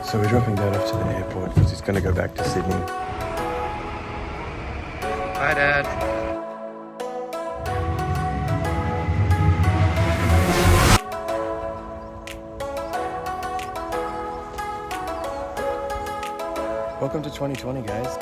So we're dropping Dad off to the airport because he's going to go back to Sydney. Bye, Dad. Welcome to 2020, guys.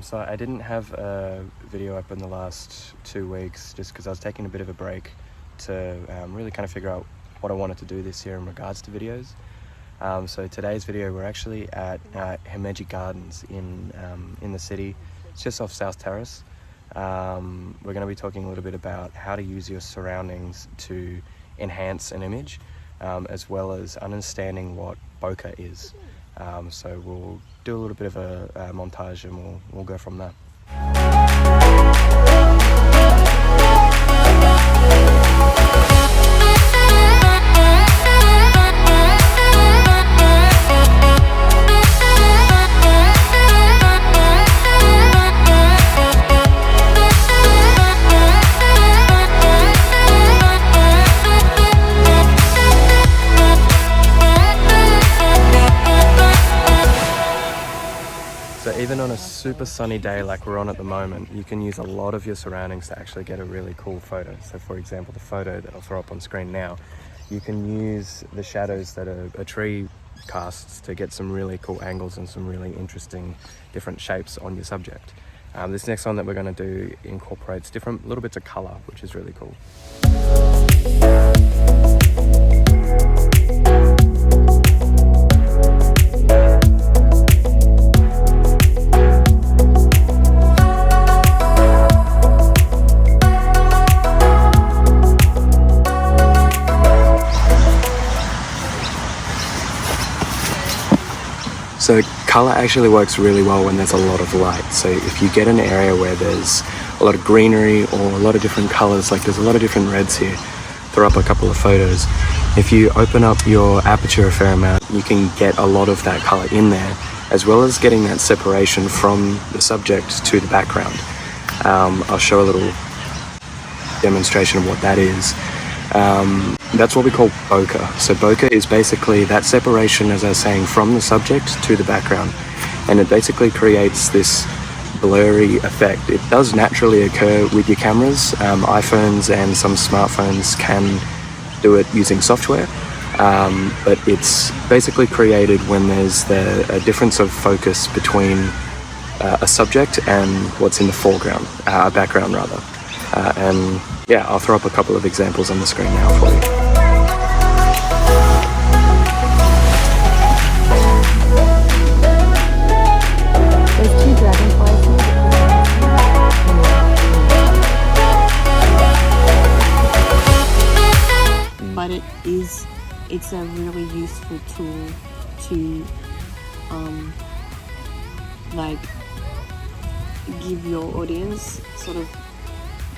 So I didn't have a video up in the last 2 weeks just because I was taking a bit of a break to really kind of figure out what I wanted to do this year in regards to videos. So today's video, we're actually at Himeji Gardens in the city. It's just off South Terrace. We're going to be talking a little bit about how to use your surroundings to enhance an image, as well as understanding what bokeh is. So we'll do a little bit of a montage and we'll go from there. So even on a super sunny day like we're on at the moment, you can use a lot of your surroundings to actually get a really cool photo. So for example, the photo that I'll throw up on screen now, you can use the shadows that a tree casts to get some really cool angles and some really interesting different shapes on your subject. This next one that we're going to do incorporates different little bits of color, which is really cool. So colour actually works really well when there's a lot of light. So if you get an area where there's a lot of greenery or a lot of different colours, like there's a lot of different reds here, throw up a couple of photos. If you open up your aperture a fair amount, you can get a lot of that colour in there, as well as getting that separation from the subject to the background. I'll show a little demonstration of what that is. That's what we call bokeh. So bokeh is basically that separation, as I was saying, from the subject to the background. And it basically creates this blurry effect. It does naturally occur with your cameras. iPhones and some smartphones can do it using software. But it's basically created when there's a difference of focus between a subject and what's in the foreground, background rather. And yeah, I'll throw up a couple of examples on the screen now for you. There's 2 dragonflies here. But it's a really useful tool to like give your audience sort of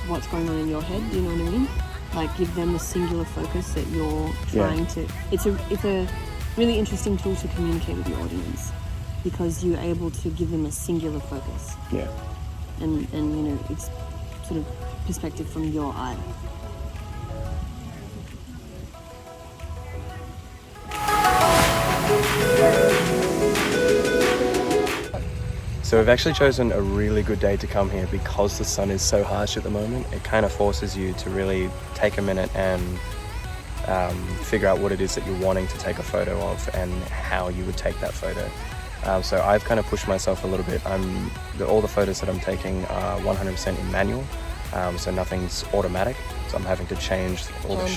what's going on in your head, you know what I mean? Like give them a singular focus that you're trying to. It's a really interesting tool to communicate with your audience because you're able to give them a singular focus. Yeah. And you know, it's sort of perspective from your eye. So we've actually chosen a really good day to come here because the sun is so harsh at the moment. It kind of forces you to really take a minute and figure out what it is that you're wanting to take a photo of and how you would take that photo. So I've kind of pushed myself a little bit. All the photos that I'm taking are 100% in manual, so nothing's automatic. So I'm having to change all the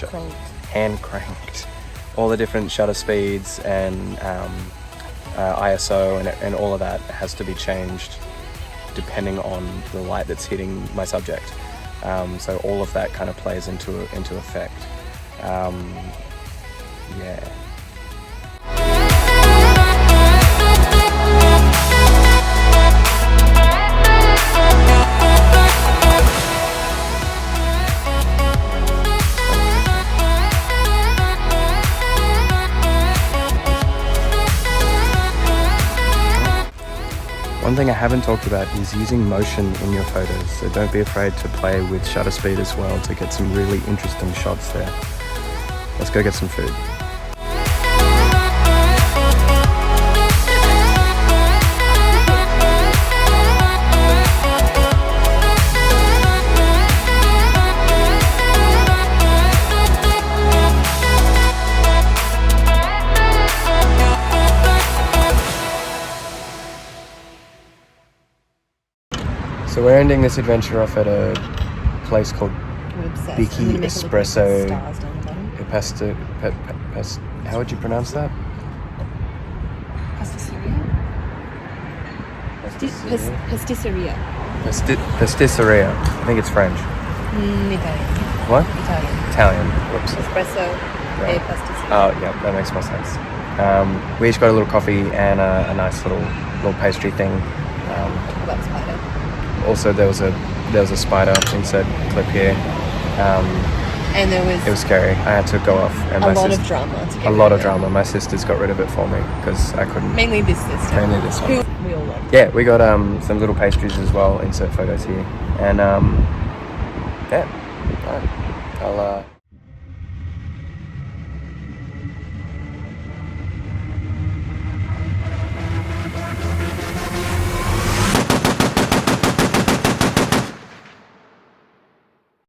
hand cranked, all the different shutter speeds and ISO and all of that has to be changed depending on the light that's hitting my subject. So all of that kind of plays into effect. Yeah. One thing I haven't talked about is using motion in your photos, so don't be afraid to play with shutter speed as well to get some really interesting shots there. Let's go get some food. So we're ending this adventure off at a place called Biki Espresso. How would you pronounce that? Pastisseria. Pastisseria. I think it's French. Italian. What? Italian. Whoops. Espresso Right. e pastisseria. Oh, yeah, that makes more sense. We each got a little coffee and a nice little pastry thing. That spider. Also, there was a spider insert clip here. And It was scary. I had to go off. And a lot of drama. A lot of drama. My sisters got rid of it for me because I couldn't. Mainly this sister. Mainly this one. Who we all love. Yeah, we got some little pastries as well. Insert photos here. And yeah, all right. I'll